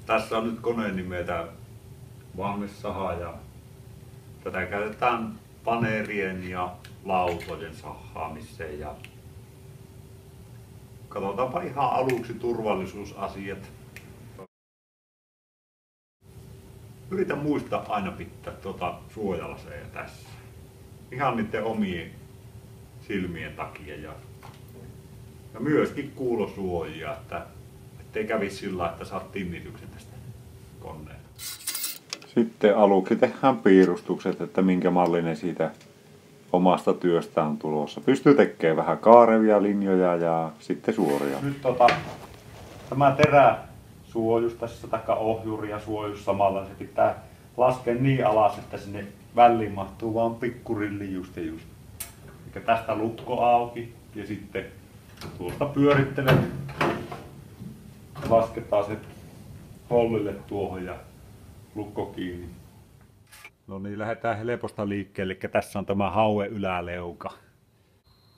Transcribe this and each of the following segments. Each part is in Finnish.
Tässä on nyt koneen nimeltä Valmissaha ja tätä käytetään paneerien ja lautojen sahaamiseen. Ja katsotaanpa ihan aluksi turvallisuusasiat. Yritän muistaa aina pitää suojalaseja tässä. Ihan niiden omien silmien takia ja myöskin kuulosuojia, ettei kävisi sillä, että saat tinnityksen tästä koneelta. Sitten aluksi tehdään piirustukset, että minkä mallinen siitä omasta työstä on tulossa. Pystyy tekemään vähän kaarevia linjoja ja sitten suoria. Nyt tämä teräsuojus tässä taikka ohjuri ja suojus samalla se pitää laskea niin alas, että sinne väliin mahtuu vaan pikkurilli just. Eli tästä lukko auki ja sitten tuosta pyörittelen. Lasketaan se hollille tuohon ja lukko kiinni. No niin, lähdetään helposta liikkeelle. Eli tässä on tämä hauen yläleuka.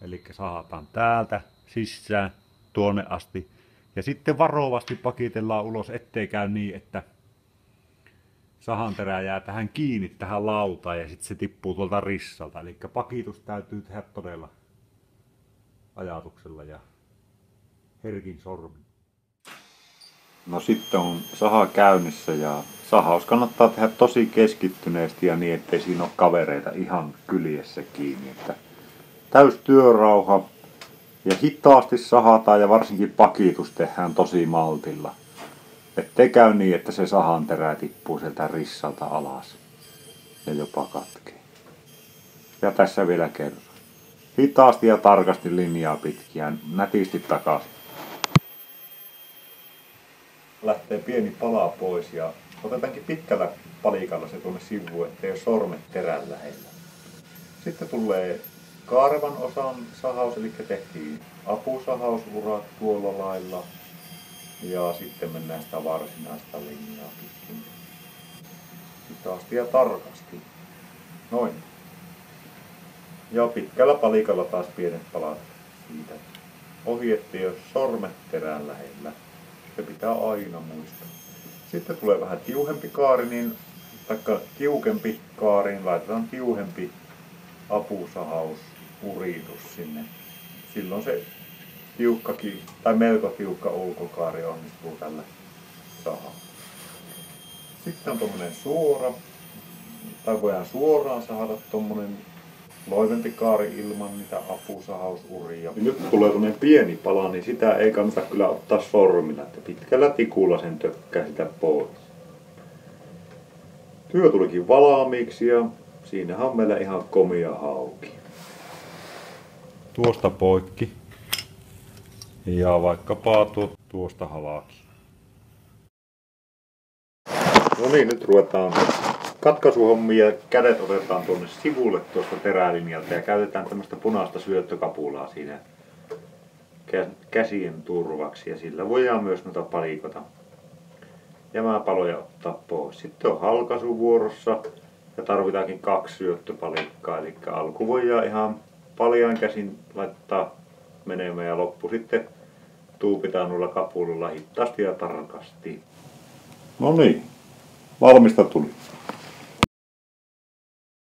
Eli sahataan täältä sisään tuonne asti. Ja sitten varovasti pakitellaan ulos, ettei käy niin, että sahanterä jää tähän kiinni tähän lautaan ja sitten se tippuu tuolta rissalta. Eli pakitus täytyy tehdä todella ajatuksella ja herkin sormin. No sitten on saha käynnissä ja sahaus kannattaa tehdä tosi keskittyneesti ja niin, ettei siinä ole kavereita ihan kyljessä kiinni. Että täys työrauha ja hitaasti sahataan ja varsinkin pakitus tehdään tosi maltilla. Ettei käy niin, että se sahanterä tippuu sieltä rissalta alas ja jopa katkee. Ja tässä vielä kerran. Hitaasti ja tarkasti linjaa pitkiä, nätisti takaisin. Lähtee pieni pala pois ja otetaankin pitkällä palikalla se tuonne sivuun, ettei ole sormet terän lähellä. Sitten tulee kaarevan osan sahaus, eli tehtiin apusahausurat tuolla lailla. Ja sitten mennään sitä varsinaista linjaa pitkin. Hitaasti ja tarkasti. Noin. Ja pitkällä palikalla taas pienet palat siitä. Ohi, ettei ole sormet terän lähellä. Se pitää aina muistaa. Sitten tulee vähän tiuhempi kaari, taikka tiukempi kaari, niin laitetaan tiuhempi apusahausuritus sinne. Silloin se tiukkakin tai melko tiukka ulkokaari onnistuu tällä sahalla. Sitten on tommonen suora, tai voidaan suoraan sahata tommonen loivempi kaari ilman niitä apusahausuria. Nyt tulee tommonen pieni pala, niin sitä ei kannata kyllä ottaa sormilla, että pitkällä tikulla sen tökkää sitä pois. Työ tulikin valmiiksi ja siinähän on meillä ihan komia hauki. Tuosta poikki. Ja vaikkapa tuosta halaki. No niin, nyt ruvetaan katkaisuhommia. Kädet otetaan tuonne sivulle tuosta terälinjalta ja käytetään tämmöistä punaista syöttökapulaa siinä käsien turvaksi. Ja sillä voidaan myös noita palikoita jämäpaloja ottaa pois. Sitten on halkaisu vuorossa ja tarvitaankin 2 syöttöpalikkaa. Eli alku voidaan ihan paljain käsin laittaa menemään ja loppu sitten tuupitaan noilla kapuloilla hitaasti ja tarkasti. No niin, valmista tuli.